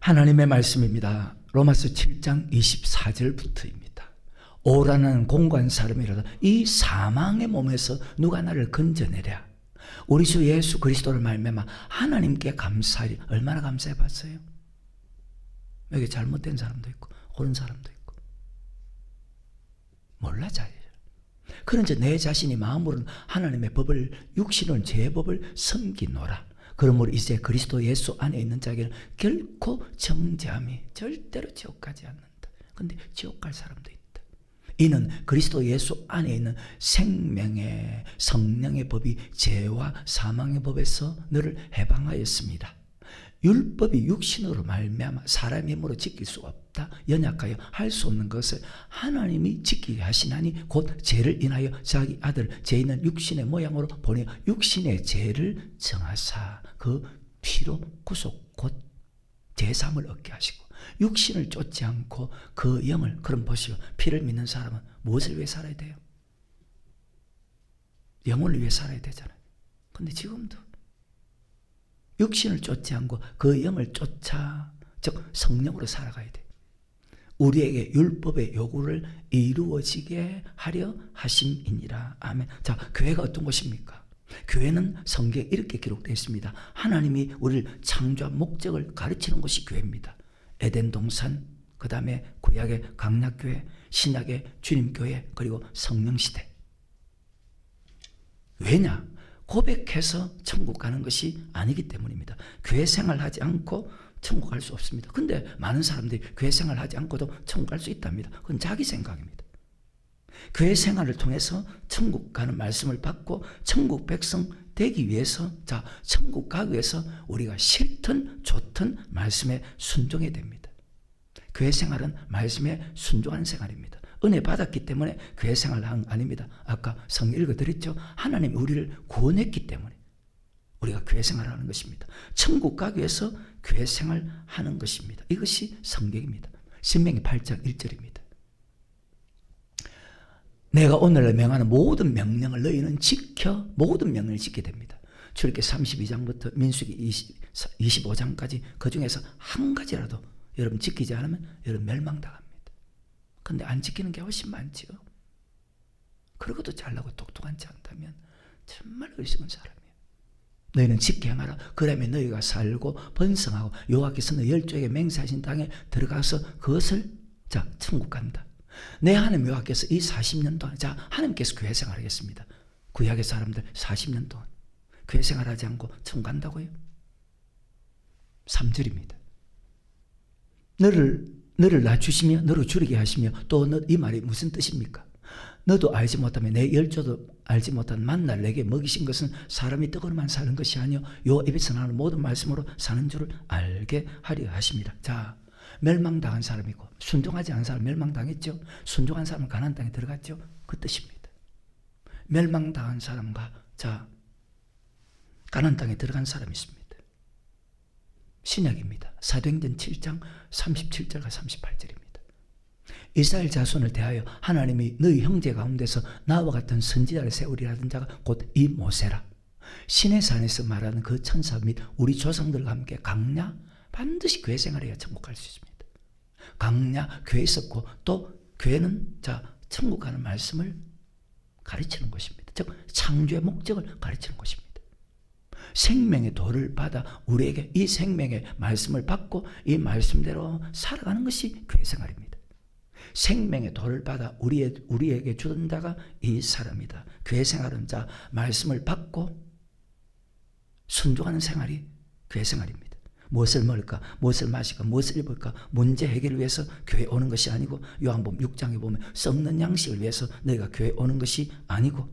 하나님의 말씀입니다. 로마서 7장 24절부터입니다. 오라는 공고한 사람이라도 이 사망의 몸에서 누가 나를 건져내랴. 우리 주 예수 그리스도를 말미암아 하나님께 감사하리. 얼마나 감사해 봤어요? 여기 잘못된 사람도 있고 옳은 사람도 있고 몰라 잘. 그런지 내 자신이 마음으로는 하나님의 법을, 육신은 제 법을 섬기노라. 그러므로 이제 그리스도 예수 안에 있는 자에게는 결코 정죄함이 절대로 지옥 가지 않는다. 근데 지옥 갈 사람도 있다. 이는 그리스도 예수 안에 있는 생명의 성령의 법이 죄와 사망의 법에서 너를 해방하였습니다. 율법이 육신으로 말미암아 사람의 힘으로 지킬 수 없다. 연약하여 할 수 없는 것을 하나님이 지키게 하시나니 곧 죄를 인하여 자기 아들 죄인은 육신의 모양으로 보내 육신의 죄를 정하사 그 피로 구속 곧 제사함을 얻게 하시고 육신을 쫓지 않고 그 영을. 그럼 보시오. 피를 믿는 사람은 무엇을 위해 살아야 돼요? 영을 위해 살아야 되잖아요. 근데 지금도 육신을 쫓지 않고 그 영을 쫓아, 즉 성령으로 살아가야 돼. 우리에게 율법의 요구를 이루어지게 하려 하심이니라. 아멘. 자, 교회가 어떤 곳입니까? 교회는 성경에 이렇게 기록되어 있습니다. 하나님이 우리를 창조한 목적을 가르치는 곳이 교회입니다. 에덴 동산, 그 다음에 구약의 강약교회, 신약의 주님교회, 그리고 성령시대. 왜냐? 고백해서 천국 가는 것이 아니기 때문입니다. 교회 생활하지 않고 천국 갈 수 없습니다. 근데 많은 사람들이 교회 생활하지 않고도 천국 갈 수 있답니다. 그건 자기 생각입니다. 교회 생활을 통해서 천국 가는 말씀을 받고 천국 백성 되기 위해서, 자, 천국 가기 위해서 우리가 싫든 좋든 말씀에 순종해야 됩니다. 교회 생활은 말씀에 순종하는 생활입니다. 은혜 받았기 때문에 교회 생활을 한 거 아닙니다. 아까 성경 읽어드렸죠. 하나님이 우리를 구원했기 때문에 우리가 교회 생활을 하는 것입니다. 천국 가기 위해서 교회 생활하는 것입니다. 이것이 성경입니다. 신명기 8장 1절입니다. 내가 오늘 명하는 모든 명령을 너희는 지켜, 모든 명령을 지켜야 됩니다. 출애굽기 32장부터 민수기 25장까지 그 중에서 한 가지라도 여러분 지키지 않으면 여러분 멸망당합니다. 근데 안 지키는 게 훨씬 많지요. 그러고도 잘나고 똑똑하지 않다면 정말 의식은 사람이에요. 너희는 지켜 행하라. 그러면 너희가 살고 번성하고 여호와께서 너 열조에게 맹세하신 땅에 들어가서 그것을, 자, 천국 간다. 내 하나님 여호와께서 이 40년 동안, 자, 하나님께서 교회 생활하겠습니다. 구약의 사람들 40년 동안 교회 생활하지 않고 천국 간다고요? 3절입니다. 너를 낮추시며 너를 줄이게 하시며 또 이 말이 무슨 뜻입니까? 너도 알지 못하면 내 열조도 알지 못한 만날 내게 먹이신 것은 사람이 떡으로만 사는 것이 아니요 요 입에서 나오는 모든 말씀으로 사는 줄을 알게 하려 하십니다. 자, 멸망당한 사람이고 순종하지 않은 사람 멸망당했죠. 순종한 사람은 가나안 땅에 들어갔죠. 그 뜻입니다. 멸망당한 사람과, 자, 가나안 땅에 들어간 사람이 있습니다. 신약입니다. 사도행전 7장 37절과 38절입니다. 이스라엘 자손을 대하여 하나님이 너희 형제 가운데서 나와 같은 선지자를 세우리라 하던 자가 곧 이 모세라. 신의 산에서 말하는 그 천사 및 우리 조상들과 함께 강야, 반드시 교회 생활해야 천국 갈 수 있습니다. 강야, 교회 있었고 또 교회는, 자, 천국 가는 말씀을 가르치는 것입니다. 즉 창조의 목적을 가르치는 것입니다. 생명의 도를 받아 우리에게 이 생명의 말씀을 받고 이 말씀대로 살아가는 것이 교회 생활입니다. 생명의 도를 받아 우리에게 주던 자가 이 사람이다. 교회 생활은, 자, 말씀을 받고 순종하는 생활이 교회 생활입니다. 무엇을 먹을까, 무엇을 마실까, 무엇을 입을까, 문제 해결을 위해서 교회 오는 것이 아니고, 요한복음 6장에 보면 썩는 양식을 위해서 너희가 교회 오는 것이 아니고,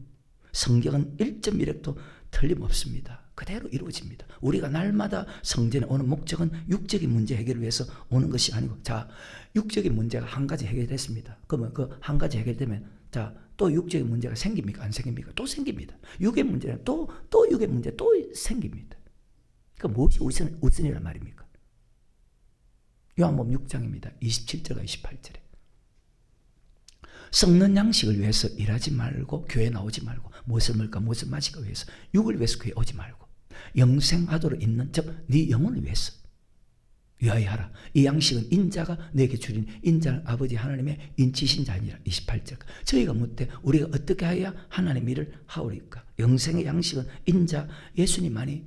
성경은 1.1획도 틀림없습니다. 그대로 이루어집니다. 우리가 날마다 성전에 오는 목적은 육적인 문제 해결을 위해서 오는 것이 아니고, 자, 육적인 문제가 한 가지 해결됐습니다. 그러면 그 한 가지 해결되면, 자, 또 육적인 문제가 생깁니까? 안 생깁니까? 또 생깁니다. 육의 문제는 또 육의 문제 또 생깁니다. 그 무엇이 우선이란 말입니까? 요한복음 6장입니다. 27절과 28절에 썩는 양식을 위해서 일하지 말고 교회 나오지 말고 무엇을 먹을까 무엇을 마실까 위해서 육을 위해서 교회 오지 말고 영생하도록 있는, 즉 네 영혼을 위해서 위하여 하라. 이 양식은 인자가 내게 주린 인자는 아버지 하나님의 인치신 자니라. 28절. 저희가 묻되 우리가 어떻게 하여야 하나님의 일을 하오리까? 영생의 양식은 인자 예수님만이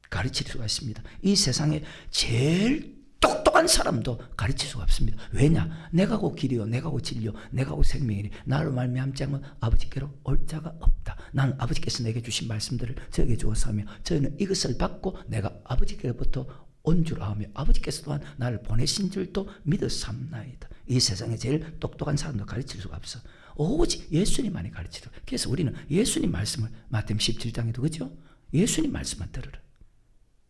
가르칠 수가 있습니다. 이 세상에 제일 똑똑한 사람도 가르칠 수가 없습니다. 왜냐? 내가 곧 길이요 내가 곧 진리요 내가 곧 생명이니 나로 말미암지 않으면 아버지께로 올 자가 없다. 나는 아버지께서 내게 주신 말씀들을 저에게 주어서 하며 저희는 이것을 받고 내가 아버지께로부터 온 줄 아며 아버지께서 또한 나를 보내신 줄도 믿어 삼나이다. 이 세상에 제일 똑똑한 사람도 가르칠 수가 없어. 오직 예수님만이 가르치라. 그래서 우리는 예수님 말씀을 마태복음 17장에도 그죠? 예수님 말씀만 들으라.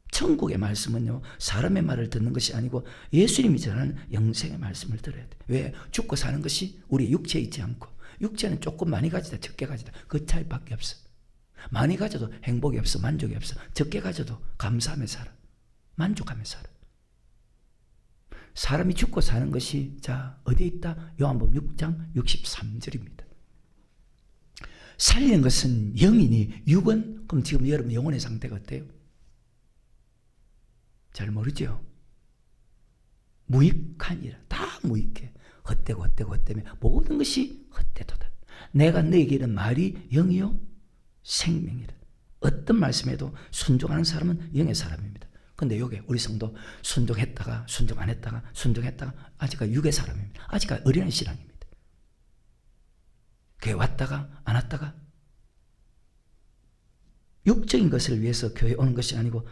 천국의 말씀은요 사람의 말을 듣는 것이 아니고 예수님이 전하는 영생의 말씀을 들어야 돼. 왜? 죽고 사는 것이 우리 육체에 있지 않고 육체는 조금 많이 가지다 적게 가지다 그 차이밖에 없어. 많이 가져도 행복이 없어 만족이 없어. 적게 가져도 감사하며 살아. 만족하며 살아. 사람이 죽고 사는 것이 자 어디에 있다? 요한복음 6장 63절입니다. 살리는 것은 영이니 육은 그럼 지금 여러분 영혼의 상태가 어때요? 잘 모르죠. 무익하니라. 다 무익해. 헛되고 헛되고 헛되며 모든 것이 헛되도다. 내가 너에게 이른 말이 영이요 생명이라. 어떤 말씀에도 순종하는 사람은 영의 사람입니다. 근데 요게 우리 성도 순종했다가 순종 안 했다가 순종했다가 아직까지 육의 사람입니다. 아직까지 어린애 신앙입니다. 교회 왔다가 안 왔다가 육적인 것을 위해서 교회 오는 것이 아니고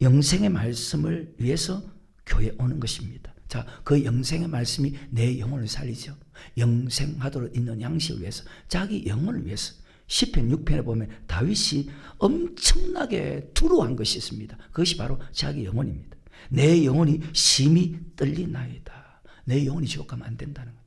영생의 말씀을 위해서 교회에 오는 것입니다. 자, 그 영생의 말씀이 내 영혼을 살리죠. 영생하도록 있는 양식을 위해서 자기 영혼을 위해서 시편 6편에 보면 다윗이 엄청나게 두려워한 것이 있습니다. 그것이 바로 자기 영혼입니다. 내 영혼이 심히 떨리나이다. 내 영혼이 지옥 가면 안 된다는 거예요.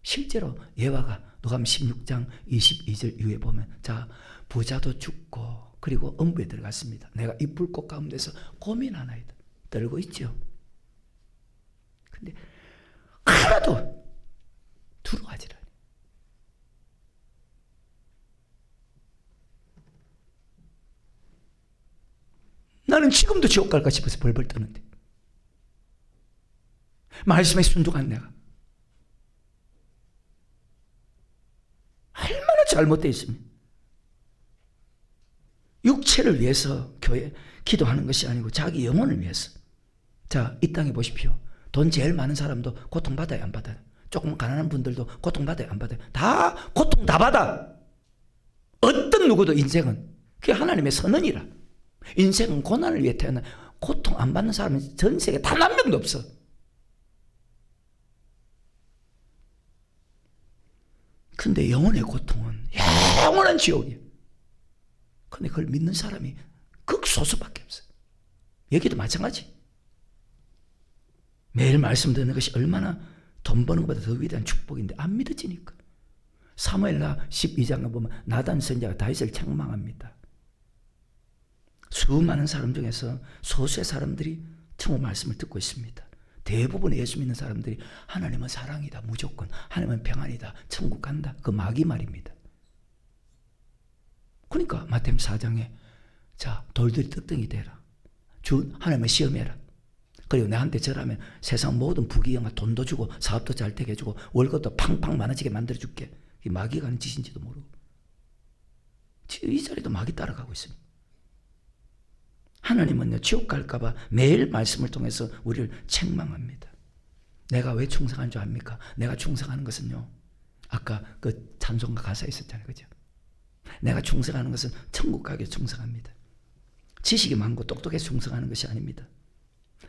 실제로 예화가 누가복음 16장 22절 이후에 보면 자 부자도 죽고 그리고 엄부에 들어갔습니다. 내가 이 불꽃 가운데서 고민하나이다. 떨고 있죠. 근데 하나도 두려워하지 않아요. 나는 지금도 지옥 갈까 싶어서 벌벌 떠는데 말씀에 순종한 내가 얼마나 잘못되어 있습니까? 육체를 위해서 교회 기도하는 것이 아니고 자기 영혼을 위해서. 자, 이 땅에 보십시오. 돈 제일 많은 사람도 고통받아요 안 받아요? 조금 가난한 분들도 고통받아요 안 받아요? 다 고통 다 받아. 어떤 누구도 인생은 그게 하나님의 선언이라. 인생은 고난을 위해 태어나. 고통 안 받는 사람은 전 세계에 단 한 명도 없어. 근데 영혼의 고통은 영원한 지옥이야. 근데 그걸 믿는 사람이 극소수밖에 없어. 여기도 마찬가지. 매일 말씀 듣는 것이 얼마나 돈 버는 것보다 더 위대한 축복인데 안 믿어지니까. 사무엘하 12장에 보면 나단 선지자가 다윗을 책망합니다. 수많은 사람 중에서 소수의 사람들이 천국 말씀을 듣고 있습니다. 대부분 예수 믿는 사람들이 하나님은 사랑이다 무조건, 하나님은 평안이다, 천국 간다, 그 마귀 말입니다. 그러니까 마태복음 4장에 자 돌들이 떡덩이 되라, 주 하나님을 시험해라, 그리고 내한테 절하면 세상 모든 부귀영화 돈도 주고 사업도 잘 되게 해주고 월급도 팡팡 많아지게 만들어줄게. 이 마귀가 하는 짓인지도 모르고 이 자리도 마귀 따라가고 있습니다. 하나님은요 지옥 갈까봐 매일 말씀을 통해서 우리를 책망합니다. 내가 왜 충성한 줄 압니까? 내가 충성하는 것은요, 아까 그 찬송가 가사에 있었잖아요, 그죠? 내가 충성하는 것은 천국 가기에 충성합니다. 지식이 많고 똑똑해서 충성하는 것이 아닙니다.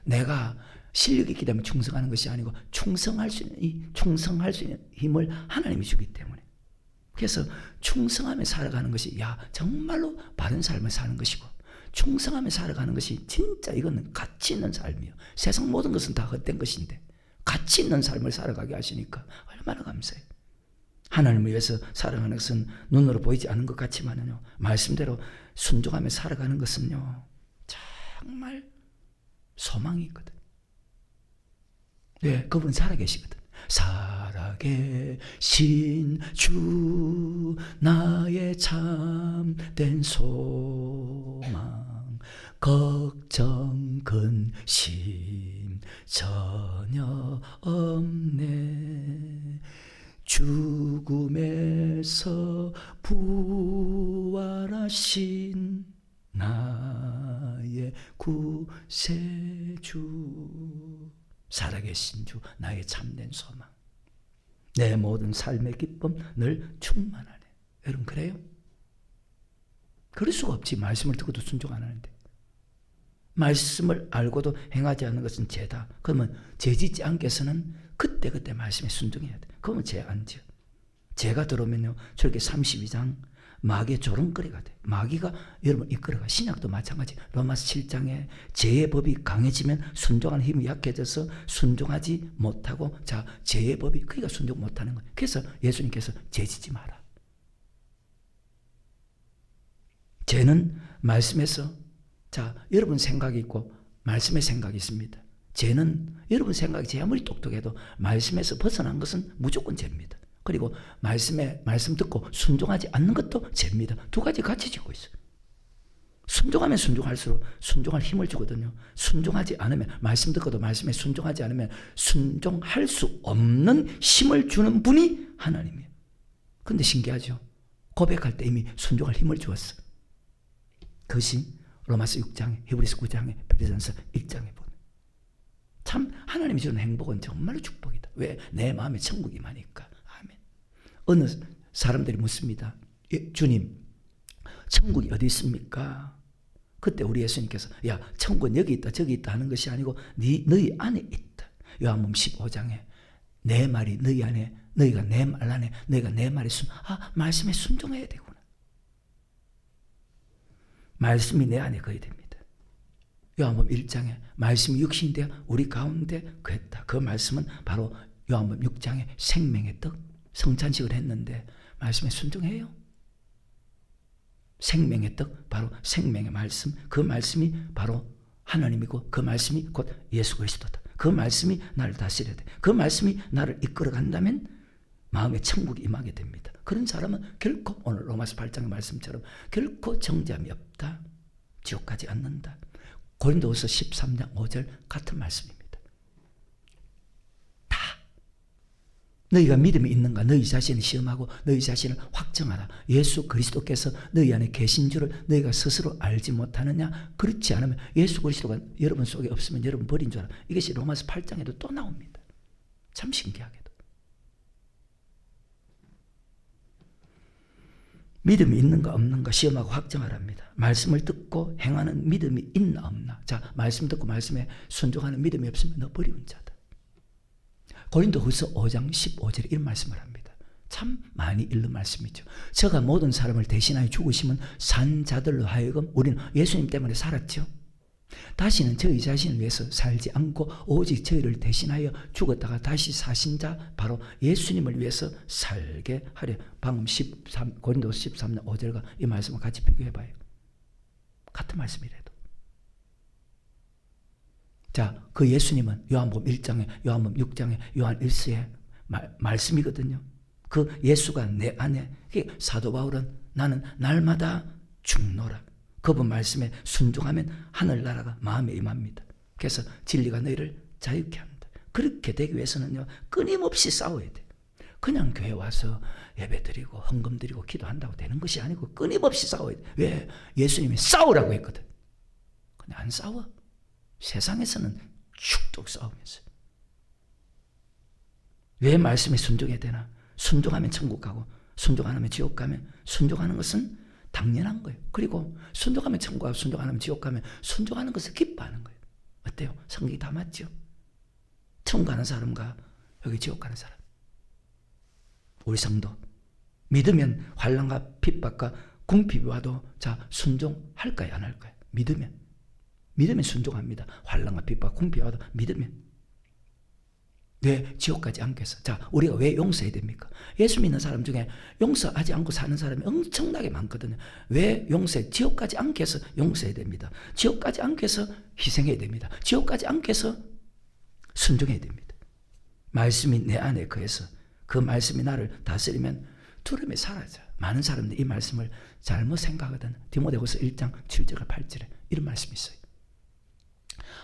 내가 실력이 있기 때문에 충성하는 것이 아니고 충성할 수 있는 힘을 하나님이 주기 때문에. 그래서 충성하며 살아가는 것이 정말로 바른 삶을 사는 것이고, 충성하며 살아가는 것이 진짜 이거는 가치 있는 삶이에요. 세상 모든 것은 다 헛된 것인데 가치 있는 삶을 살아가게 하시니까 얼마나 감사해요. 하나님을 위해서 살아가는 것은 눈으로 보이지 않는 것 같지만요, 말씀대로 순종하며 살아가는 것은요 정말 소망이 있거든. 네, 그분 살아계시거든. 살아계신 주 나의 참된 소망, 걱정 근심 전혀 없네. 죽음에서 부활하신 나의 구세주, 살아계신 주, 나의 참된 소망, 내 모든 삶의 기쁨 늘 충만하네. 여러분 그래요? 그럴 수가 없지. 말씀을 듣고도 순종 안 하는데. 말씀을 알고도 행하지 않는 것은 죄다. 그러면 죄짓지 않게 해서는 그때그때 말씀에 순종해야 돼. 그러면 죄 안 지어. 죄가 들어오면요, 저렇게 32장 마귀의 조롱거리가 돼. 마귀가 여러분 이끌어가. 신약도 마찬가지. 로마서 7장에 죄의 법이 강해지면 순종하는 힘이 약해져서 순종하지 못하고, 자, 죄의 법이, 그러니까 순종 못하는 거예요. 그래서 예수님께서 죄짓지 마라. 죄는 말씀에서, 자, 여러분 생각이 있고 말씀의 생각이 있습니다. 죄는 여러분 생각이 제 아무리 똑똑해도 말씀에서 벗어난 것은 무조건 죄입니다. 그리고 말씀 듣고 순종하지 않는 것도 죄입니다. 두 가지 같이 지고 있어요. 순종하면 순종할수록 순종할 힘을 주거든요. 순종하지 않으면, 말씀 듣고도 말씀에 순종하지 않으면 순종할 수 없는 힘을 주는 분이 하나님이에요. 그런데 신기하죠. 고백할 때 이미 순종할 힘을 주었어. 그것이 로마서 6장에, 히브리서 9장에, 베드로전서 1장에 보면 참 하나님이 주는 행복은 정말로 축복이다. 왜? 내 마음에 천국이 임하니까. 아멘. 어느 사람들이 묻습니다. 주님, 천국이 어디 있습니까? 그때 우리 예수님께서, 야, 천국은 여기 있다 저기 있다 하는 것이 아니고 너희 안에 있다. 요한복음 15장에 내 말이 너희 안에, 너희가 내 말 안에, 너희가 내 말에 말씀에 순종해야 되구나. 말씀이 내 안에 거해야 됩니다. 요한복음 1장에 말씀이 육신이 되어 우리 가운데 거했다. 그 말씀은 바로 요한복음 6장에 생명의 떡, 성찬식을 했는데 말씀에 순종해요. 생명의 떡, 바로 생명의 말씀, 그 말씀이 바로 하나님이고 그 말씀이 곧 예수 그리스도다. 그 말씀이 나를 다스려야 돼. 그 말씀이 나를 이끌어 간다면 마음에 천국이 임하게 됩니다. 그런 사람은 결코, 오늘 로마서 8장의 말씀처럼 결코 정죄함이 없다. 지옥 가지 않는다. 고린도후서 13장 5절 같은 말씀입니다. 다 너희가 믿음이 있는가 너희 자신을 시험하고 너희 자신을 확정하라. 예수 그리스도께서 너희 안에 계신 줄을 너희가 스스로 알지 못하느냐? 그렇지 않으면 예수 그리스도가 여러분 속에 없으면 여러분 버린 줄 알아. 이것이 로마서 8장에도 또 나옵니다. 참 신기하게도. 믿음이 있는가 없는가 시험하고 확정하랍니다. 말씀을 듣고 행하는 믿음이 있나 없나. 자, 말씀 듣고 말씀에 순종하는 믿음이 없으면 너 버리운 자다. 고린도후서 5장 15절에 이런 말씀을 합니다. 참 많이 읽는 말씀이죠. 저가 모든 사람을 대신하여 죽으시면 산 자들로 하여금 우리는 예수님 때문에 살았죠. 다시는 저희 자신을 위해서 살지 않고 오직 저희를 대신하여 죽었다가 다시 사신 자 바로 예수님을 위해서 살게 하려. 방금 고린도서 13장 5절과 이 말씀을 같이 비교해봐요. 같은 말씀이라도. 자, 그 예수님은 요한복음 1장에, 요한복음 6장에, 요한 1서에 말씀이거든요. 그 예수가 내 안에, 사도 바울은 나는 날마다 죽노라. 그분 말씀에 순종하면 하늘나라가 마음에 임합니다. 그래서 진리가 너희를 자유케 한다. 그렇게 되기 위해서는요, 끊임없이 싸워야 돼. 그냥 교회 와서 예배 드리고 헌금 드리고 기도한다고 되는 것이 아니고 끊임없이 싸워야 돼. 왜? 예수님이 싸우라고 했거든. 근데 안 싸워. 세상에서는 축tuk 싸우면서. 왜 말씀에 순종해야 되나? 순종하면 천국 가고 순종 안 하면 지옥 가면 순종하는 것은 당연한 거예요. 그리고 순종하면 천국 가고 순종 안 하면 지옥 가면 순종하는 것을 기뻐하는 거예요. 어때요? 성경이 다 맞죠? 천국 가는 사람과 여기 지옥 가는 사람. 우리 성도 믿으면 환난과 핍박과 궁핍이 와도 자 순종할까요? 안 할까요? 믿으면 순종합니다. 환난과 핍박 궁핍이 와도 믿으면. 왜 지옥까지 않게 해서? 자, 우리가 왜 용서해야 됩니까? 예수 믿는 사람 중에 용서하지 않고 사는 사람이 엄청나게 많거든요. 왜 용서해? 지옥까지 않게 해서 용서해야 됩니다. 지옥까지 않게 해서 희생해야 됩니다. 지옥까지 않게 해서 순종해야 됩니다. 말씀이 내 안에 거해서 그 말씀이 나를 다스리면 두려움이 사라져. 많은 사람들이 이 말씀을 잘못 생각하거든. 디모데후서 1장 7절 8절에 이런 말씀이 있어요.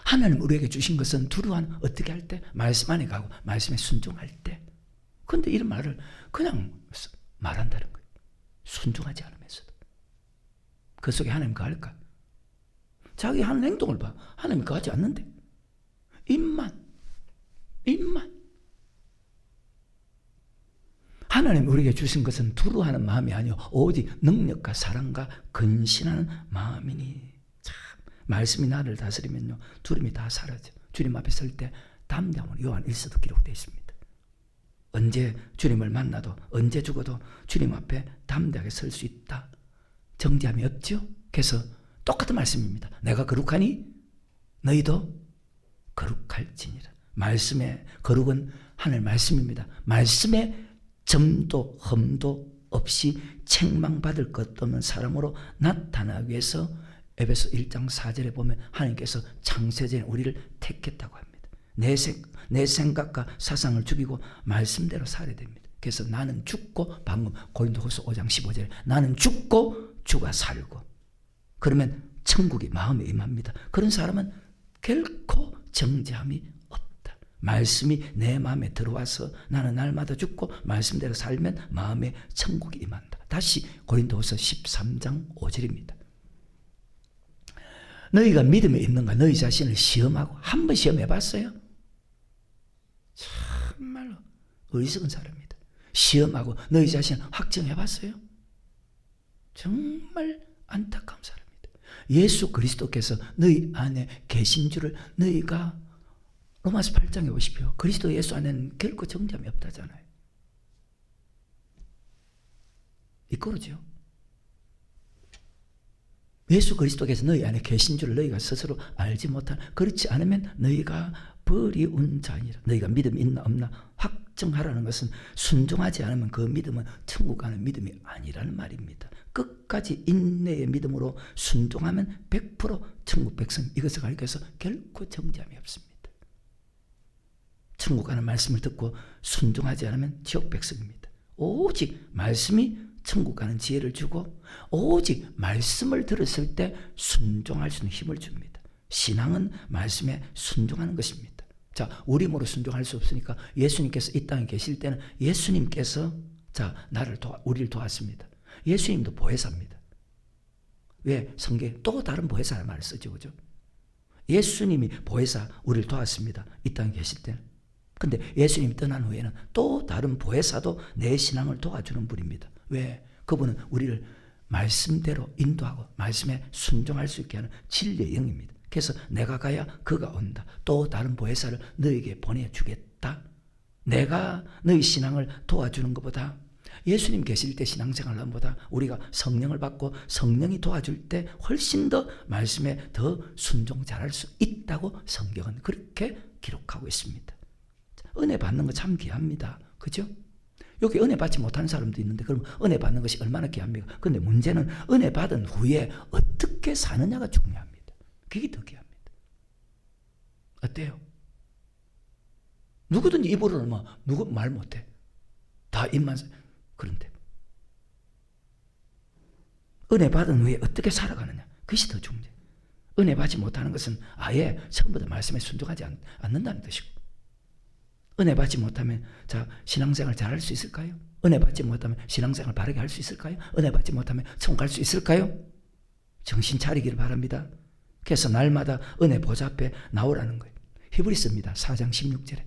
하나님 우리에게 주신 것은 두루한 어떻게 할 때? 말씀 안에 가고 말씀에 순종할 때. 그런데 이런 말을 그냥 말한다는 거예요. 순종하지 않으면서도. 그 속에 하나님 거할까? 자기 하는 행동을 봐. 하나님이 거하지 않는데. 입만. 하나님 우리에게 주신 것은 두루하는 마음이 아니요 오직 능력과 사랑과 근신하는 마음이니. 참 말씀이 나를 다스리면요 두려움이 다 사라져. 주님 앞에 설 때 담대함으로 요한 1서도 기록되어 있습니다. 언제 주님을 만나도 언제 죽어도 주님 앞에 담대하게 설 수 있다. 정죄함이 없죠. 그래서 똑같은 말씀입니다. 내가 거룩하니 너희도 거룩할지니라. 말씀의 거룩은 하늘 말씀입니다. 말씀에 점도 흠도 없이 책망받을 것 없는 사람으로 나타나기 위해서 에베소 1장 4절에 보면 하나님께서 창세전에 우리를 택했다고 합니다. 내 생각과 사상을 죽이고 말씀대로 살아야 됩니다. 그래서 나는 죽고 방금 고린도후서 5장 15절에 나는 죽고 주가 살고 그러면 천국이 마음에 임합니다. 그런 사람은 결코 정죄함이 없다. 말씀이 내 마음에 들어와서 나는 날마다 죽고 말씀대로 살면 마음에 천국이 임한다. 다시 고린도후서 13장 5절입니다. 너희가 믿음에 있는가 너희 자신을 시험하고 한번 시험해 봤어요? 정말로 어리석은 사람입니다. 시험하고 너희 자신을 확정해 봤어요? 정말 안타까운 사람입니다. 예수 그리스도께서 너희 안에 계신 줄을 너희가 로마서 8장에 보십시오. 그리스도 예수 안에는 결코 정죄함이 없다잖아요. 이거로죠. 예수 그리스도께서 너희 안에 계신 줄을 너희가 스스로 알지 못한 그렇지 않으면 너희가 버리운 자니라. 너희가 믿음이 있나 없나 확정하라는 것은 순종하지 않으면 그 믿음은 천국 가는 믿음이 아니라는 말입니다. 끝까지 인내의 믿음으로 순종하면 100% 천국 백성 이것을 가리켜서 결코 정죄함이 없습니다. 천국 가는 말씀을 듣고 순종하지 않으면 지옥 백성입니다. 오직 말씀이 천국 가는 지혜를 주고 오직 말씀을 들었을 때 순종할 수 있는 힘을 줍니다. 신앙은 말씀에 순종하는 것입니다. 자, 우리 힘으로 순종할 수 없으니까 예수님께서 이 땅에 계실 때는 예수님께서 우리를 도왔습니다. 예수님도 보혜사입니다. 왜? 성경에 또 다른 보혜사라는 말을 쓰죠. 그죠? 예수님이 보혜사 우리를 도왔습니다. 이 땅에 계실 때는. 근데 예수님이 떠난 후에는 또 다른 보혜사도 내 신앙을 도와주는 분입니다. 왜? 그분은 우리를 말씀대로 인도하고 말씀에 순종할 수 있게 하는 진리의 영입니다. 그래서 내가 가야 그가 온다. 또 다른 보혜사를 너에게 보내주겠다. 내가 너희 신앙을 도와주는 것보다 예수님 계실 때 신앙생활을 하는 것보다 우리가 성령을 받고 성령이 도와줄 때 훨씬 더 말씀에 더 순종 잘할 수 있다고 성경은 그렇게 기록하고 있습니다. 은혜 받는 거 참 귀합니다. 그죠? 여기 은혜 받지 못하는 사람도 있는데 그럼 은혜 받는 것이 얼마나 귀합니까? 그런데 문제는 은혜 받은 후에 어떻게 사느냐가 중요합니다. 그게 더 귀합니다. 어때요? 누구든지 입으로는 누구 말 못해. 다 입만 그런데 은혜 받은 후에 어떻게 살아가느냐 그것이 더 중요해요. 은혜 받지 못하는 것은 아예 처음부터 말씀에 순종하지 않는다는 뜻이고 은혜 받지 못하면 신앙생활 잘할 수 있을까요? 은혜 받지 못하면 신앙생활 바르게 할 수 있을까요? 은혜 받지 못하면 천국 갈 수 있을까요? 정신 차리기를 바랍니다. 그래서 날마다 은혜 보좌 앞에 나오라는 거예요. 히브리서입니다. 4장 16절에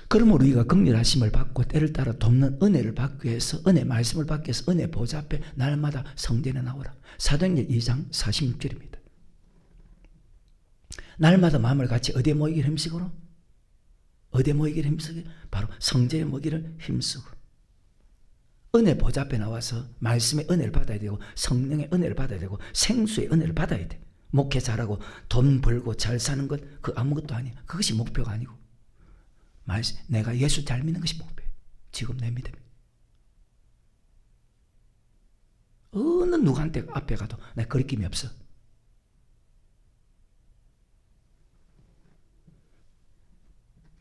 그러므로 우리가 긍휼하심을 받고 때를 따라 돕는 은혜를 받기 위해서 은혜 말씀을 받기 위해서 은혜 보좌 앞에 날마다 성전에 나오라. 사도행전 2장 46절입니다. 날마다 마음을 같이 어디에 모이기를 힘쓰고 어디에 모이기를 힘쓰고 바로 성전에 모이기를 힘쓰고 은혜 보좌 앞에 나와서 말씀의 은혜를 받아야 되고 성령의 은혜를 받아야 되고 생수의 은혜를 받아야 돼. 목회 잘하고 돈 벌고 잘 사는 것 그 아무것도 아니야. 그것이 목표가 아니고 내가 예수 잘 믿는 것이 목표예요. 지금 내 믿음이. 어느 누구한테 앞에 가도 내 거리낌이 없어.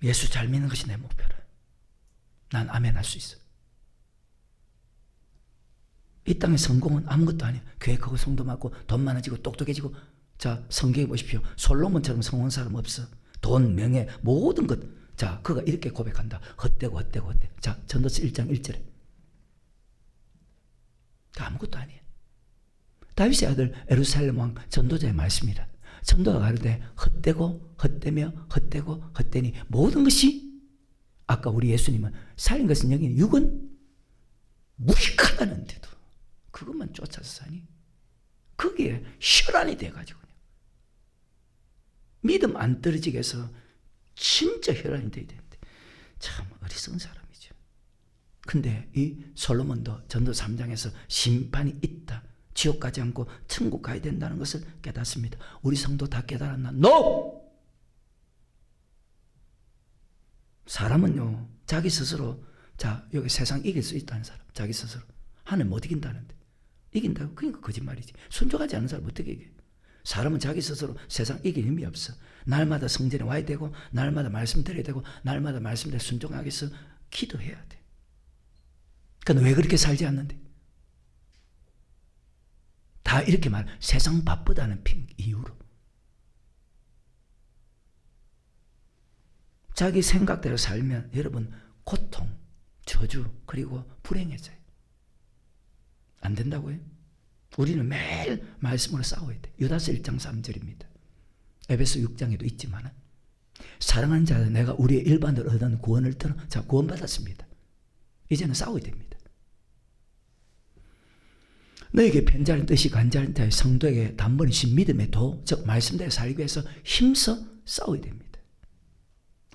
예수 잘 믿는 것이 내 목표라. 난 아멘 할 수 있어. 이 땅의 성공은 아무것도 아니에요. 교회 크고 성도 많고 돈 많아지고 똑똑해지고. 자, 성경에 보십시오. 솔로몬처럼 성공한 사람 없어. 돈, 명예, 모든 것. 자, 그가 이렇게 고백한다. 헛되고 헛되고 헛되. 자, 전도서 1장 1절에. 아무것도 아니에요. 다윗의 아들 에루살렘 왕 전도자의 말씀이라. 전도가 가르되 헛되고 헛되며 헛되고 헛되니 모든 것이, 아까 우리 예수님은 살린 것은 여기는 육은 무익하다는데도 그것만 쫓아서 사니 거기에 혈안이 돼가지고 믿음 안 떨어지게 해서 진짜 혈안이 돼야 되는데 참 어리석은 사람이죠. 근데 이 솔로몬도 전도 3장에서 심판이 있다, 지옥 가지 않고 천국 가야 된다는 것을 깨닫습니다. 우리 성도 다 깨달았나? NO! 사람은요, 자기 스스로, 자, 여기 세상 이길 수 있다는 사람, 자기 스스로 하늘 못 이긴다는데, 이긴다고? 그러니까 거짓말이지. 순종하지 않는 사람 어떻게 이겨? 사람은 자기 스스로 세상 이길 힘이 없어. 날마다 성전에 와야 되고, 날마다 말씀 드려야 되고, 날마다 말씀 드려 순종하기 위해서 기도해야 돼. 그건 왜 그렇게 살지 않는데? 다 이렇게 말, 세상 바쁘다는 이유로. 자기 생각대로 살면 여러분 고통, 저주, 그리고 불행해져요. 안 된다고요? 우리는 매일 말씀으로 싸워야 돼. 유다서 1장 3절입니다. 에베소 6장에도 있지만 사랑하는 자들 내가 우리의 일반으로 얻은 구원을 들어, 자, 구원받았습니다. 이제는 싸워야 됩니다. 너에게 편지하는 뜻이 간절한 자의 성도에게 단번이신 믿음의 도, 즉 말씀대로 살기 위해서 힘써 싸워야 됩니다.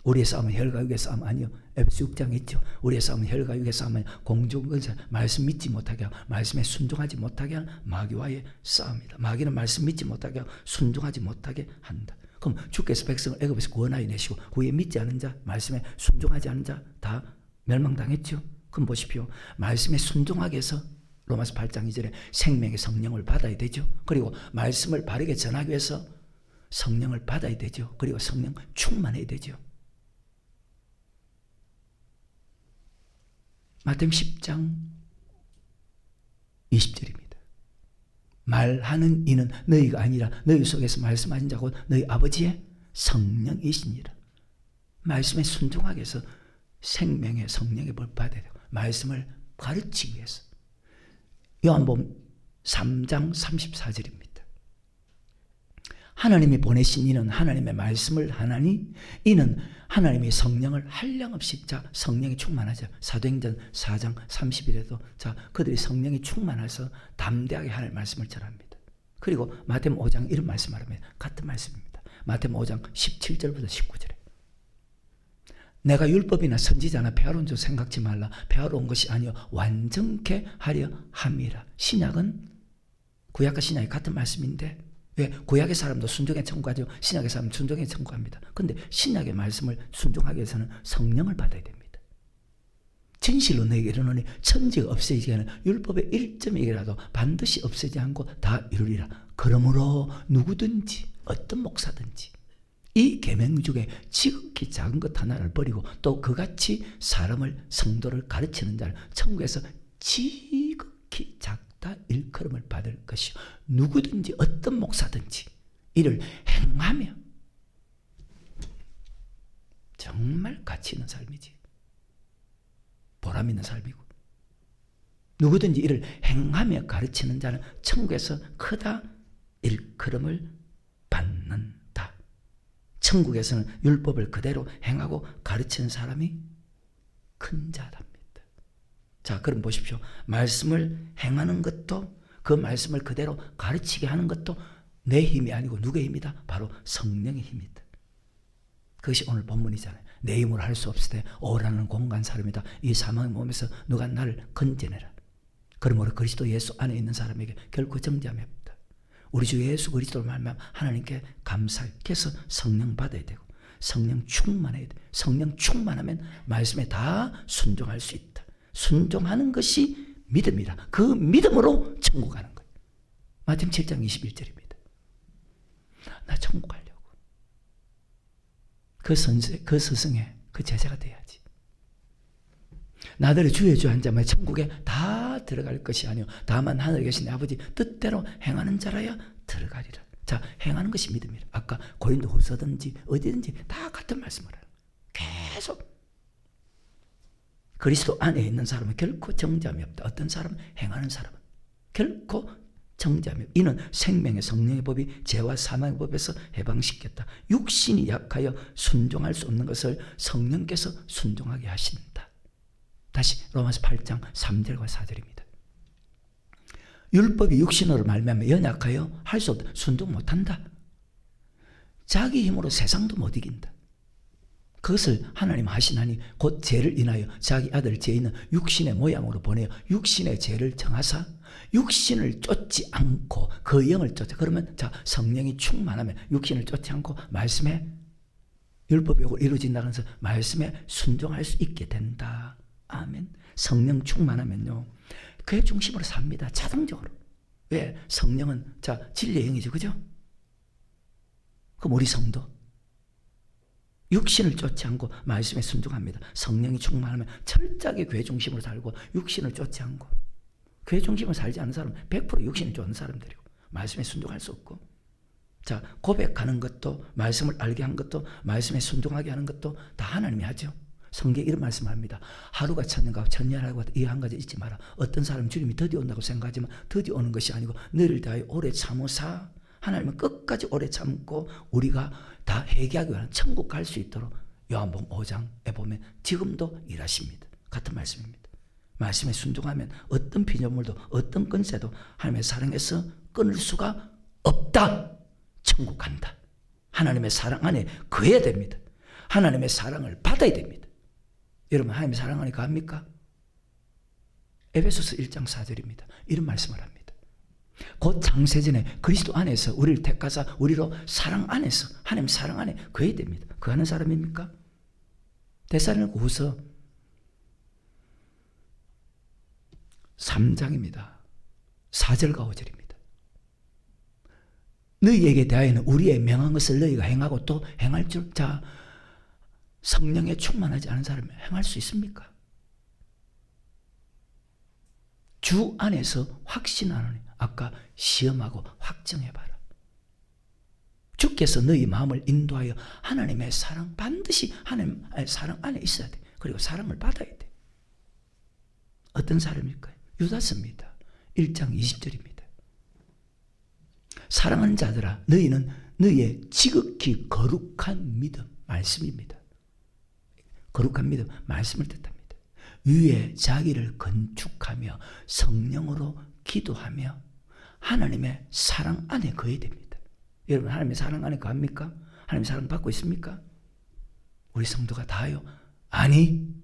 우리의 싸움은 혈과 육의 싸움 아니요. 에베소 6장에 있죠. 우리의 싸움은 혈과 육의 싸움 아니요. 공중근세, 말씀 믿지 못하게 하고 말씀에 순종하지 못하게 하는 마귀와의 싸움이다. 마귀는 말씀 믿지 못하게 하고 순종하지 못하게 한다. 그럼 주께서 백성을 애굽에서 구원하여 내시고 그에 믿지 않은 자, 말씀에 순종하지 않은 자 다 멸망당했죠. 그럼 보십시오. 말씀에 순종하게 해서 로마서 8장 2절에 생명의 성령을 받아야 되죠. 그리고 말씀을 바르게 전하기 위해서 성령을 받아야 되죠. 그리고 성령 충만해야 되죠. 마태복음 10장 20절입니다. 말하는 이는 너희가 아니라 너희 속에서 말씀하신 자고 너희 아버지의 성령이시니라. 말씀에 순종하기 위해서 생명의 성령의 볼 받아야 되고 말씀을 가르치기 위해서. 요한복음 3장 34절입니다. 하나님이 보내신 이는 하나님의 말씀을 하나니 이는 하나님이 성령을 한량없이, 자, 성령이 충만하죠. 사도행전 4장 30일에도 자, 그들이 성령이 충만해서 담대하게 하나님의 말씀을 전합니다. 그리고 마태복음 5장 이런 말씀을 합니다. 같은 말씀입니다. 마태복음 5장 17절부터 19절에 내가 율법이나 선지자나 폐하러 줄 생각지 말라. 폐하러 온 것이 아니요 완전케 하려 함이라. 신약은 구약과 신약이 같은 말씀인데 왜? 구약의 사람도 순종에 청구하죠. 신약의 사람은 순종에 청구합니다. 그런데 신약의 말씀을 순종하기 위해서는 성령을 받아야 됩니다. 진실로 너에게 이르노니 천지가 없어지기 전에 율법의 1점이라도 반드시 없애지 않고 다 이루리라. 그러므로 누구든지 어떤 목사든지 이 계명 중에 지극히 작은 것 하나를 버리고 또 그같이 사람을 성도를 가르치는 자를 천국에서 지극히 작다 일컬음을 받을 것이요 누구든지 어떤 목사든지 이를 행하며, 정말 가치 있는 삶이지, 보람 있는 삶이고, 누구든지 이를 행하며 가르치는 자는 천국에서 크다 일컬음을 받는다. 천국에서는 율법을 그대로 행하고 가르치는 사람이 큰 자랍니다. 자, 그럼 보십시오. 말씀을 행하는 것도, 그 말씀을 그대로 가르치게 하는 것도 내 힘이 아니고 누구의 힘이다? 바로 성령의 힘이다. 그것이 오늘 본문이잖아요. 내 힘으로 할 수 없을 때 오라는 공간 사람이다. 이 사망의 몸에서 누가 나를 건져내라. 그러므로 그리스도 예수 안에 있는 사람에게 결코 정죄함이 없다. 우리 주 예수 그리스도를 말하면 하나님께 감사해서 성령 받아야 되고 성령 충만해야 돼. 성령 충만하면 말씀에 다 순종할 수 있다. 순종하는 것이 믿음이다. 그 믿음으로 천국 가는 거예요. 마태복음 7장 21절입니다. 나 천국 가려고. 그 스승의 그 제자가 돼야지. 나들이 주의 주 한 자만 천국에 다 자가 들어갈 것이 아니요 다만 하늘에 계신 내 아버지 뜻대로 행하는 자라야 들어가리라. 자, 행하는 것이 믿음이라. 아까 고린도후서든지 어디든지 다 같은 말씀을 해요. 계속 그리스도 안에 있는 사람은 결코 정죄함이 없다. 어떤 사람은 행하는 사람은 결코 정죄함이 없다. 이는 생명의 성령의 법이 죄와 사망의 법에서 해방시켰다. 육신이 약하여 순종할 수 없는 것을 성령께서 순종하게 하신다. 다시 로마서 8장 3절과 4절입니다. 율법이 육신으로 말미암아 연약하여 할 수 없다. 순종 못한다. 자기 힘으로 세상도 못 이긴다. 그것을 하나님 하시나니 곧 죄를 인하여 자기 아들 죄 있는 육신의 모양으로 보내어 육신의 죄를 정하사 육신을 쫓지 않고 그 영을 쫓아. 그러면 자, 성령이 충만하면 육신을 쫓지 않고 말씀에 율법이 이루어진다는 것은 말씀에 순종할 수 있게 된다. 아멘. 성령 충만하면요 그의 중심으로 삽니다. 자동적으로. 왜? 성령은 자 진리의 영이죠. 그죠? 그럼 우리 성도 육신을 쫓지 않고 말씀에 순종합니다. 성령이 충만하면 철저하게 교회 중심으로 살고 육신을 쫓지 않고. 교회 중심으로 살지 않는 사람은 100% 육신을 쫓는 사람들이고 말씀에 순종할 수 없고. 자, 고백하는 것도 말씀을 알게 한 것도 말씀에 순종하게 하는 것도 다 하나님이 하죠. 성경에 이런 말씀합니다. 하루가 천년과 천년하고 이 한 가지 잊지 마라. 어떤 사람은 주님이 드디어 온다고 생각하지만 드디어 오는 것이 아니고 너를 다하여 오래 참으사. 하나님은 끝까지 오래 참고 우리가 다 회개하기 위한 천국 갈 수 있도록 요한복음 5장에 보면 지금도 일하십니다. 같은 말씀입니다. 말씀에 순종하면 어떤 피조물도 어떤 권세도 하나님의 사랑에서 끊을 수가 없다. 천국 간다. 하나님의 사랑 안에 거해야 됩니다. 하나님의 사랑을 받아야 됩니다. 여러분 하나님의 사랑 안에 거합니까? 에베소서 1장 4절입니다. 이런 말씀을 합니다. 곧 창세전에 그리스도 안에서 우리를 택하사 우리로 사랑 안에서 하나님 사랑 안에 거해야 됩니다. 거하는 사람입니까? 데살로니가후서 3장입니다. 4절과 5절입니다. 너희에게 대하여는 우리의 명한 것을 너희가 행하고 또 행할 줄. 자, 성령에 충만하지 않은 사람이 행할 수 있습니까? 주 안에서 확신하노니. 아까 시험하고 확정해봐라. 주께서 너희 마음을 인도하여 하나님의 사랑, 반드시 하나님의 사랑 안에 있어야 돼. 그리고 사랑을 받아야 돼. 어떤 사람일까요? 유다스입니다. 1장 20절입니다. 사랑하는 자들아 너희는 너희의 지극히 거룩한 믿음, 말씀입니다. 거룩한 믿음, 말씀을 뜻합니다. 위에 자기를 건축하며 성령으로 기도하며 하나님의 사랑 안에 거해야 됩니다. 여러분 하나님의 사랑 안에 거합니까? 하나님의 사랑 받고 있습니까? 우리 성도가 다요? 아니,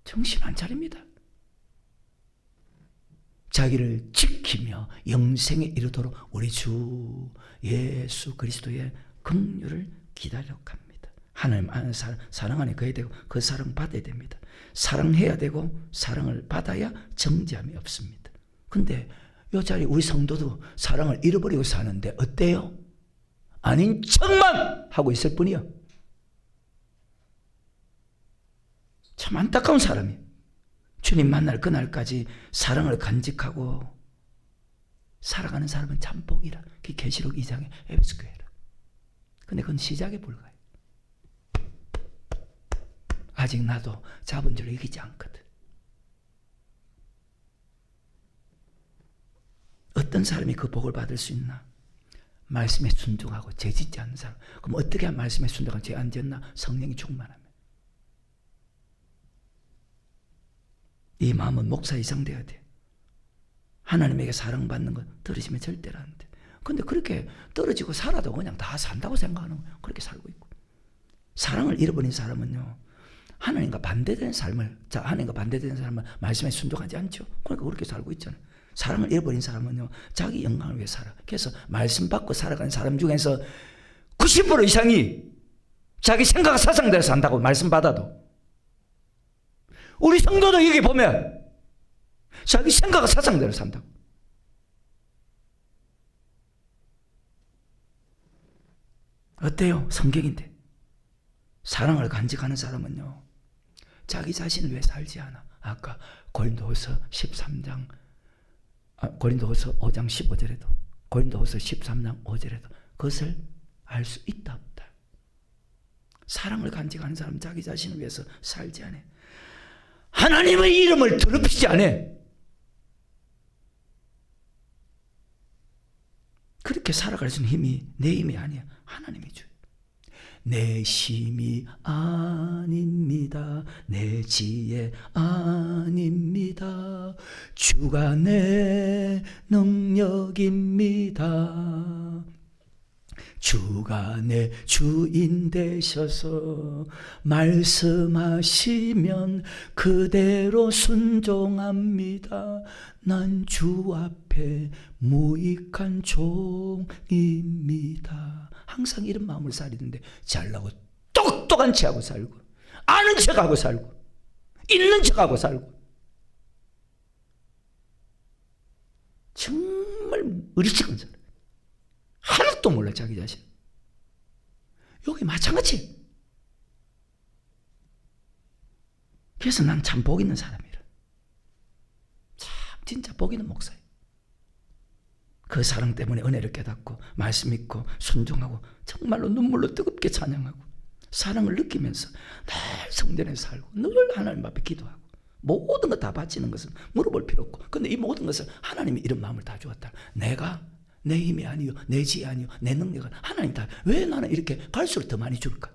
정신 안 차립니다. 자기를 지키며 영생에 이르도록 우리 주 예수 그리스도의 긍휼을 기다려 갑니다. 하나님 안에 사랑 안에 거해야 되고 그 사랑 받아야 됩니다. 사랑해야 되고 사랑을 받아야 정죄함이 없습니다. 근데 이 자리 우리 성도도 사랑을 잃어버리고 사는데 어때요? 아닌 척만 하고 있을 뿐이요. 참 안타까운 사람이에요. 주님 만날 그날까지 사랑을 간직하고 살아가는 사람은 참 복이라. 그 계시록 2장의 에베소 교회라. 근데 그건 시작에 불과해요. 아직 나도 잡은 줄을 이기지 않거든. 어떤 사람이 그 복을 받을 수 있나? 말씀에 순종하고 죄 짓지 않는 사람. 그럼 어떻게 하면 말씀에 순종하고 죄 안 짓나? 성령이 충만하면. 이 마음은 목사 이상 돼야 돼. 하나님에게 사랑받는 건 떨어지면 절대로 안 돼. 근데 그렇게 떨어지고 살아도 그냥 다 산다고 생각하는 거예요. 그렇게 살고 있고. 사랑을 잃어버린 사람은요, 하나님과 반대되는 삶을, 자, 하나님과 반대되는 삶을 말씀에 순종하지 않죠. 그러니까 그렇게 살고 있잖아요. 사랑을 잃어버린 사람은요, 자기 영광을 위해 살아. 그래서 말씀 받고 살아가는 사람 중에서 90% 이상이 자기 생각 사상대로 산다고 말씀 받아도. 우리 성도도 여기 보면 자기 생각 사상대로 산다고. 어때요? 성경인데. 사랑을 간직하는 사람은요, 자기 자신을 왜 살지 않아? 아까 고린도후서 13장, 고린도후서 5장 15절에도, 고린도후서 13장 5절에도 그것을 알 수 있다 없다. 사랑을 간직하는 사람은 자기 자신을 위해서 살지 않아. 하나님의 이름을 더럽히지 않아. 그렇게 살아갈 수 있는 힘이 내 힘이 아니야. 하나님이 줘. 내 힘이 아닙니다. 내 지혜 아닙니다. 주가 내 능력입니다. 주가 내 주인 되셔서 말씀하시면 그대로 순종합니다. 난 주 앞에 무익한 종입니다. 항상 이런 마음을 살리는데 잘나고 똑똑한 척하고 살고 아는 척하고 살고 있는 척하고 살고 정말 어리석은 사람. 하나도 몰라 자기 자신. 여기 마찬가지. 그래서 난 참 복 있는 사람이라. 참 진짜 복 있는 목사예요. 그 사랑 때문에 은혜를 깨닫고 말씀 믿고 순종하고 정말로 눈물로 뜨겁게 찬양하고 사랑을 느끼면서 늘 성전에서 살고 늘 하나님 앞에 기도하고 모든 것 다 바치는 것은 물어볼 필요 없고, 근데 이 모든 것을 하나님이 이런 마음을 다 주었다. 내가 내 힘이 아니요 내 지혜 아니요 내 능력은 하나님 다. 왜 나는 이렇게 갈수록 더 많이 줄까?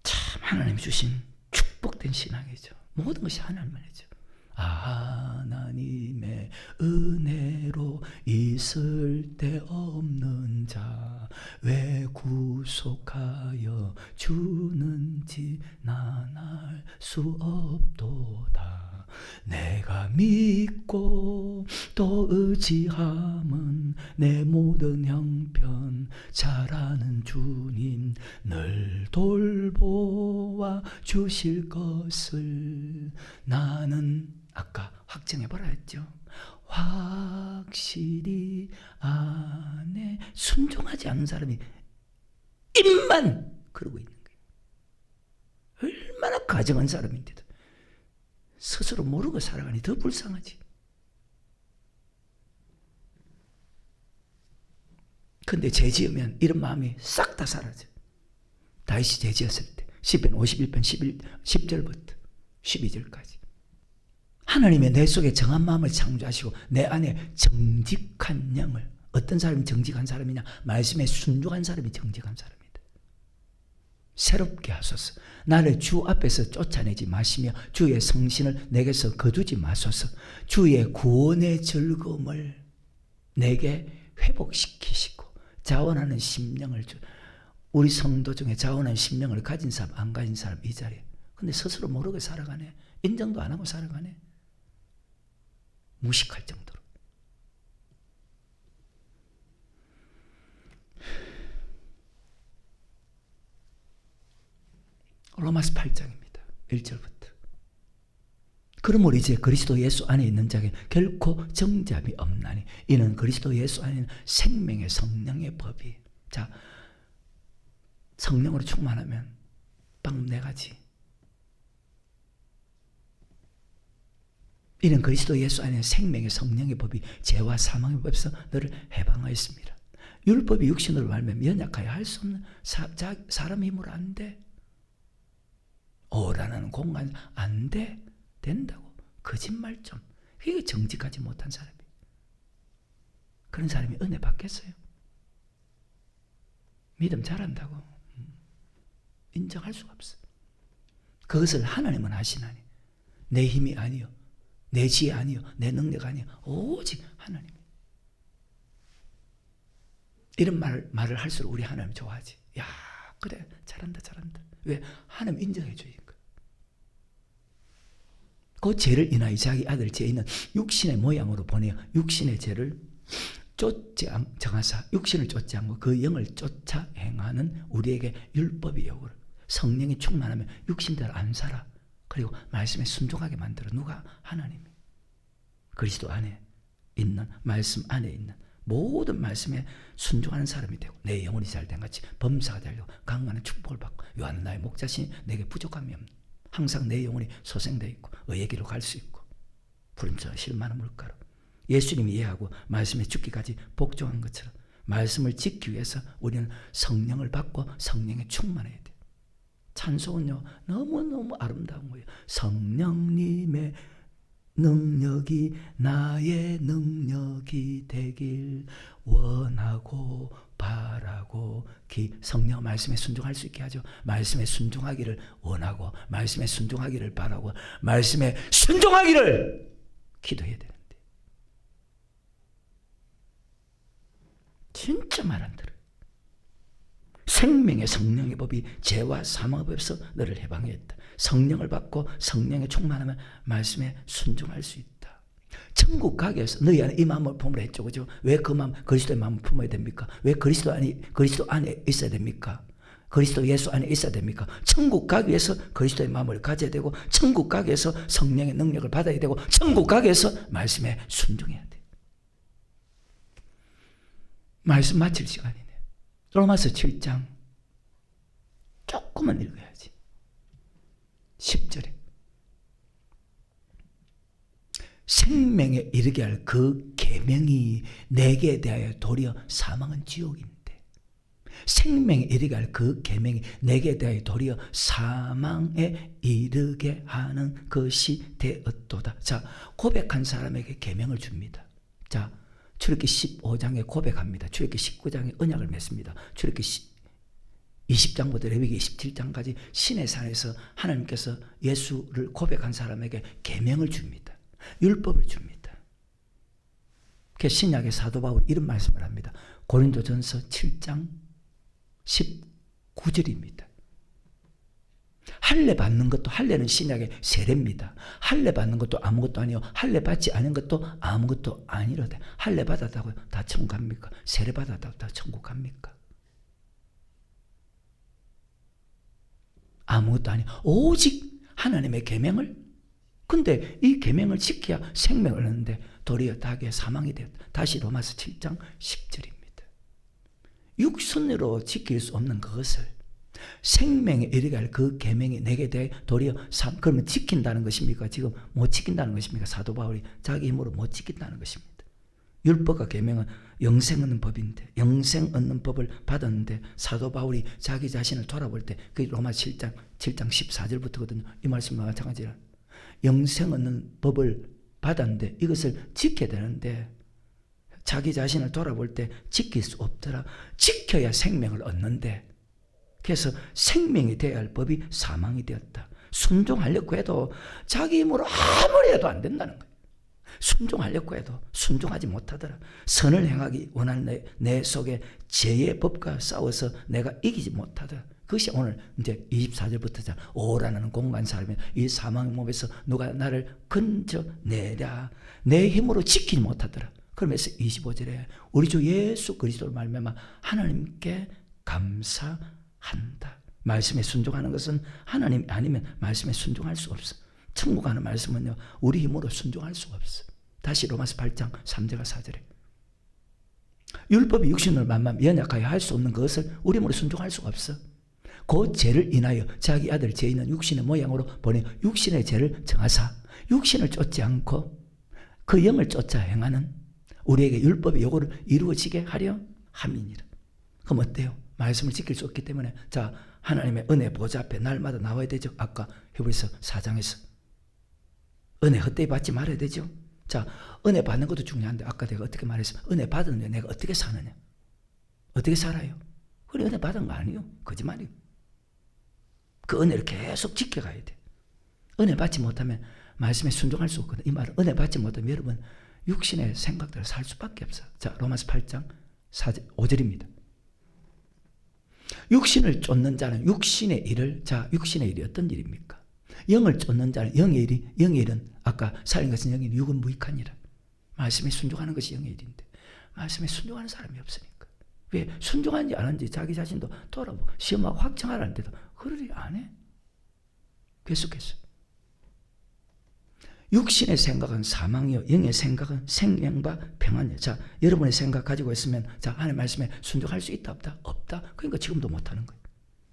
참 하나님이 주신 축복된 신앙이죠. 모든 것이 하나님만 해죠. 하나님의 은혜로 있을 데 없는 자 왜 구속하여 주는지 난 알 수 없도다. 내가 믿고 또 의지함은 내 모든 형편 잘 아는 주님 늘 돌보아 주실 것을 나는 아까 확정해보라 했죠. 확실히 안에 순종하지 않는 사람이 입만 그러고 있는 거예요. 얼마나 가정한 사람인데도 스스로 모르고 살아가니 더 불쌍하지. 근데 죄 지으면 이런 마음이 싹 다 사라져. 다윗이 죄 지었을 때 시편 51편 10절부터 12절까지 하나님의 내 속에 정한 마음을 창조하시고 내 안에 정직한 영을, 어떤 사람이 정직한 사람이냐? 말씀에 순종한 사람이 정직한 사람이다. 새롭게 하소서. 나를 주 앞에서 쫓아내지 마시며 주의 성신을 내게서 거두지 마소서. 주의 구원의 즐거움을 내게 회복시키시고 자원하는 심령을 우리 성도 중에 자원하는 심령을 가진 사람 안 가진 사람 이 자리에. 근데 스스로 모르게 살아가네. 인정도 안 하고 살아가네. 무식할 정도로. 로마서 8장입니다. 1절부터. 그러므로 이제 그리스도 예수 안에 있는 자에게 결코 정죄함이 없나니 이는 그리스도 예수 안에 있는 생명의 성령의 법이. 자, 성령으로 충만하면 방금 네 가지. 이는 그리스도 예수 안에 생명의 성령의 법이 죄와 사망의 법에서 너를 해방하였습니다. 율법이 육신으로 말하면 연약하여 할 수 없는 사람 힘으로 안 돼. 오라는 공간 안 돼. 된다고. 거짓말 좀. 그게 정직하지 못한 사람이. 그런 사람이 은혜 받겠어요? 믿음 잘한다고. 인정할 수가 없어. 그것을 하나님은 하시나니 내 힘이 아니요 내 지혜 아니요 내 능력 아니요 오직 하나님. 이런 말을 할수록 우리 하나님 좋아하지. 야 그래 잘한다 잘한다. 왜? 하나님 인정해 주니까. 그 죄를 인하여 자기 아들 죄인은 육신의 모양으로 보내어 육신의 죄를 정하사 육신을 쫓지 않고 그 영을 쫓아 행하는 우리에게 율법이 요구를. 성령이 충만하면 육신대로 안 살아. 그리고 말씀에 순종하게 만들어. 누가? 하나님이. 그리스도 안에 있는 말씀 안에 있는 모든 말씀에 순종하는 사람이 되고 내 영혼이 잘된 같이 범사가 되려고 강만한 축복을 받고 요한은 나의 목자시니 내게 부족함이 없는 항상 내 영혼이 소생되어 있고 의의 길로 갈 수 있고 부름처럼 실만한 물가로 예수님이 이해하고 말씀에 죽기까지 복종한 것처럼 말씀을 짓기 위해서 우리는 성령을 받고 성령에 충만해야 돼. 찬송은요 너무너무 아름다운 거예요. 성령님의 능력이 나의 능력이 되길 원하고 바라고 성령 말씀에 순종할 수 있게 하죠. 말씀에 순종하기를 원하고 말씀에 순종하기를 바라고 말씀에 순종하기를 기도해야 되는데 진짜 말 안 들어요. 생명의 성령의 법이 죄와 사망의 법에서 너를 해방했다. 성령을 받고 성령의 충만하면 말씀에 순종할 수 있다. 천국 가기 위해서 너희 안에 이 마음을 품으라 했죠. 그죠? 왜 그 마음, 그리스도의 마음을 품어야 됩니까? 왜 그리스도 안에 있어야 됩니까? 그리스도 예수 안에 있어야 됩니까? 천국 가기 위해서 그리스도의 마음을 가져야 되고 천국 가기 위해서 성령의 능력을 받아야 되고 천국 가기 위해서 말씀에 순종해야 돼. 말씀 마칠 시간이네. 로마서 7장 조금만 읽어야지. 10절에 생명에 이르게 할 그 계명이 내게 대하여 도리어 사망은 지옥인데 생명에 이르게 할 그 계명이 내게 대하여 도리어 사망에 이르게 하는 것이 되었도다. 자, 고백한 사람에게 계명을 줍니다. 자, 출애굽기 15장에 고백합니다. 출애굽기 19장에 언약을 맺습니다. 출애굽기 20장부터 레위기 27장까지 시내산에서 하나님께서 예수를 고백한 사람에게 계명을 줍니다. 율법을 줍니다. 그래서 신약의 사도 바울이 이런 말씀을 합니다. 고린도전서 7장 19절입니다. 할례 받는 것도 할례는 신약의 세례입니다. 할례 받는 것도 아무것도 아니요 할례 받지 않은 것도 아무것도 아니로되 할례 받았다고 다 천국 갑니까? 세례 받았다고 다 천국 갑니까? 아무것도 아니요 오직 하나님의 계명을 근데 이 계명을 지켜야 생명을 얻는데 도리어 닭의 사망이 되었다. 다시 로마서 7장 10절입니다. 육선으로 지킬 수 없는 그것을 생명에 이르게 할 그 계명이 내게 대해 도리어 그러면 지킨다는 것입니까? 지금 못 지킨다는 것입니까? 사도 바울이 자기 힘으로 못 지킨다는 것입니다. 율법과 계명은 영생 얻는 법인데 영생 얻는 법을 받았는데 사도 바울이 자기 자신을 돌아볼 때 그게 로마 7장 14절부터거든요. 이 말씀과 마찬가지라 영생 얻는 법을 받았는데 이것을 지켜야 되는데 자기 자신을 돌아볼 때 지킬 수 없더라. 지켜야 생명을 얻는데 그래서 생명이 되어야 할 법이 사망이 되었다. 순종하려고 해도 자기 힘으로 아무리 해도 안 된다는 거예요. 순종하려고 해도 순종하지 못하더라. 선을 행하기 원하는 내 속에 죄의 법과 싸워서 내가 이기지 못하더라. 그것이 오늘 이제 24절부터 오라는 공간 사람이 이 사망의 몸에서 누가 나를 건져내랴. 내 힘으로 지키지 못하더라. 그러면서 25절에 우리 주 예수 그리스도를 말미암아 하나님께 감사한다. 말씀에 순종하는 것은 하나님 아니면 말씀에 순종할 수 없어. 천국 가는 말씀은요 우리 힘으로 순종할 수가 없어. 다시 로마서 8장 3절과 4절에 율법이 육신을 만만 연약하여 할 수 없는 것을 우리 힘으로 순종할 수가 없어. 그 죄를 인하여 자기 아들 죄인은 육신의 모양으로 보내 육신의 죄를 정하사 육신을 쫓지 않고 그 영을 쫓아 행하는 우리에게 율법의 요구를 이루어지게 하려 함이니라. 그럼 어때요? 말씀을 지킬 수 없기 때문에 자 하나님의 은혜 보좌 앞에 날마다 나와야 되죠. 아까 히브리서 4장에서 은혜 헛되이 받지 말아야 되죠. 자 은혜 받는 것도 중요한데 아까 내가 어떻게 말했으면 은혜 받았는데 내가 어떻게 사느냐 어떻게 살아요? 그래 은혜 받은 거 아니에요. 거짓말이에요. 그 은혜를 계속 지켜가야 돼. 은혜 받지 못하면 말씀에 순종할 수 없거든. 이 말은 은혜 받지 못하면 여러분 육신의 생각대로 살 수밖에 없어요. 자 로마서 8장 5절입니다. 육신을 쫓는 자는 육신의 일을 자 육신의 일이 어떤 일입니까? 영을 쫓는 자는 영의 일은 아까 살인 것은 영인 육은 무익하니라. 말씀에 순종하는 것이 영의 일인데 말씀에 순종하는 사람이 없으니까 왜 순종하는지 안 하는지 자기 자신도 돌아보고 시험하고 확정하라는데도 그러리 안 해. 계속해서 육신의 생각은 사망이요 영의 생각은 생명과 평안이요. 자, 여러분의 생각 가지고 있으면 자, 하나님의 말씀에 순종할 수 있다 없다? 없다. 그러니까 지금도 못하는 거예요.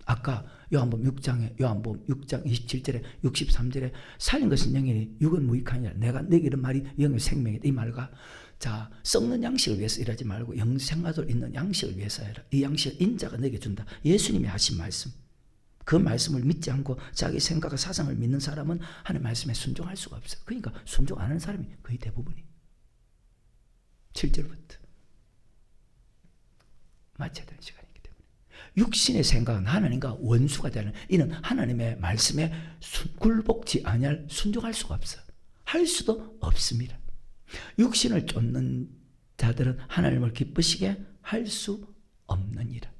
아까 요한복음 6장 27절에 63절에 살린 것은 영이니 육은 무익하니라. 내가 내게 이런 말이 영의 생명이다. 이 말과 자, 썩는 양식을 위해서 일하지 말고 영생하도록 있는 양식을 위해서 해라. 이 양식을 인자가 내게 준다. 예수님이 하신 말씀. 그 말씀을 믿지 않고 자기 생각과 사상을 믿는 사람은 하나님의 말씀에 순종할 수가 없어요. 그러니까 순종 안 하는 사람이 거의 대부분이. 7절부터 마쳐야 되는 시간이기 때문에 육신의 생각은 하나님과 원수가 되는 이는 하나님의 말씀에 굴복지 아니할 순종할 수가 없어요. 할 수도 없습니다. 육신을 쫓는 자들은 하나님을 기쁘시게 할 수 없느니라.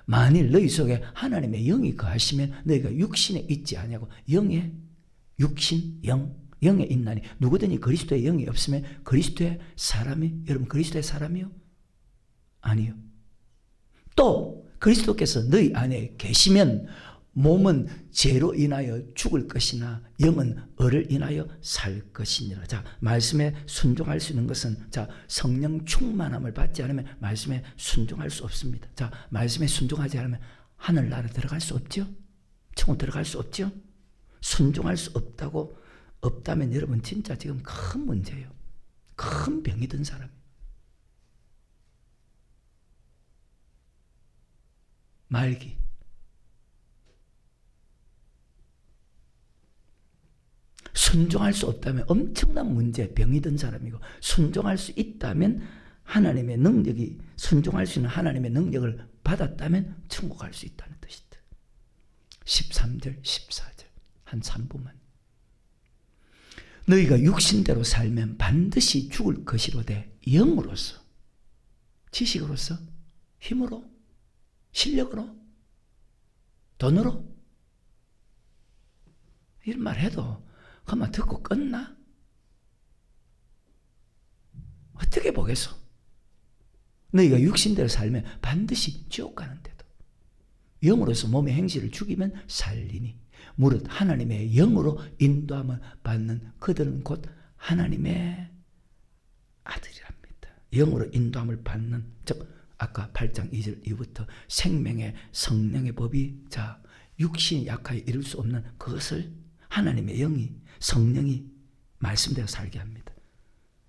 만일 너희 속에 하나님의 영이 거하시면 너희가 육신에 있지 아니하고 영에 육신 영에 있나니 누구든지 그리스도의 영이 없으면 그리스도의 사람이 여러분 그리스도의 사람이요? 아니요. 또 그리스도께서 너희 안에 계시면 몸은 죄로 인하여 죽을 것이나 영은 의를 인하여 살 것이니라. 자, 말씀에 순종할 수 있는 것은 자, 성령 충만함을 받지 않으면 말씀에 순종할 수 없습니다. 자, 말씀에 순종하지 않으면 하늘나라 들어갈 수 없죠? 천국 들어갈 수 없죠? 순종할 수 없다면 여러분 진짜 지금 큰 문제예요. 큰 병이 든 사람이에요. 말기. 순종할 수 없다면 엄청난 문제, 병이 든 사람이고 순종할 수 있다면 하나님의 능력이 순종할 수 있는 하나님의 능력을 받았다면 천국 갈 수 있다는 뜻이다. 13절, 14절 한 3부만. 너희가 육신대로 살면 반드시 죽을 것이로되 영으로서, 지식으로서, 힘으로, 실력으로, 돈으로 이런 말 해도 그만 듣고 끝나? 어떻게 보겠소? 너희가 육신대로 살면 반드시 지옥 가는데도 영으로서 몸의 행실을 죽이면 살리니 무릇 하나님의 영으로 인도함을 받는 그들은 곧 하나님의 아들이랍니다. 영으로 인도함을 받는 즉 아까 8장 2절 이후부터 생명의 성령의 법이 자 육신이 약하여 이룰 수 없는 그것을 하나님의 영이 성령이 말씀대로 살게 합니다.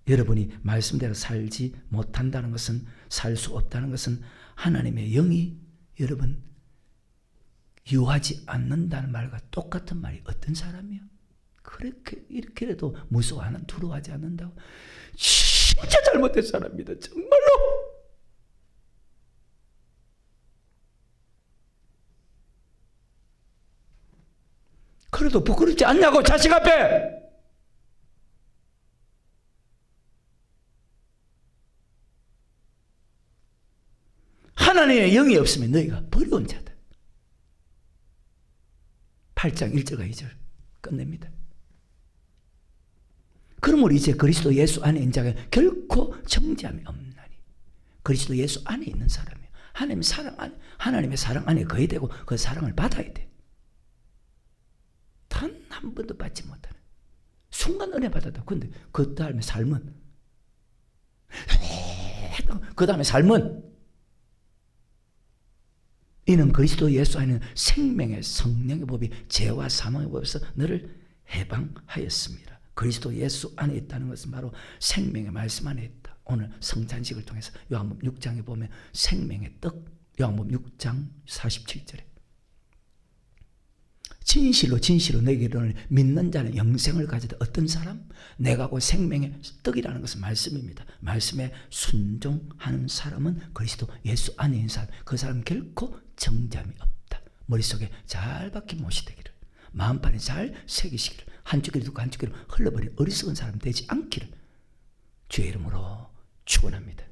여러분이 말씀대로 살지 못한다는 것은 살 수 없다는 것은 하나님의 영이 여러분 유하지 않는다는 말과 똑같은 말이 어떤 사람이요? 그렇게 이렇게라도 무서워하는 두려워하지 않는다고? 진짜 잘못된 사람입니다. 정말로. 그래도 부끄럽지 않냐고 자식 앞에. 하나님의 영이 없으면 너희가 버려온 자다. 8장 1절과 2절 끝냅니다. 그러므로 이제 그리스도 예수 안에 있는 자가 결코 정죄함이 없나니. 그리스도 예수 안에 있는 사람이에요. 하나님의 사랑 안에 거해야 되고 그 사랑을 받아야 돼. 단 한 번도 받지 못하는 순간 은혜 받았다. 근데 그 다음에 삶은 이는 그리스도 예수 안에는 생명의 성령의 법이 죄와 사망의 법에서 너를 해방하였습니다. 그리스도 예수 안에 있다는 것은 바로 생명의 말씀 안에 있다. 오늘 성찬식을 통해서 요한복음 6장에 보면 생명의 떡, 요한복음 6장 47절에 진실로 내게 이르노니 믿는 자는 영생을 가지다. 어떤 사람? 내가 곧 생명의 떡이라는 것은 말씀입니다. 말씀에 순종하는 사람은 그리스도 예수 안에 있는 사람. 그 사람은 결코 정죄함이 없다. 머릿속에 잘 박힌 못이 되기를, 마음판에 잘 새기시기를, 한쪽 귀로 듣고 한쪽 귀로 흘러버린 어리석은 사람 되지 않기를 주의 이름으로 축원합니다.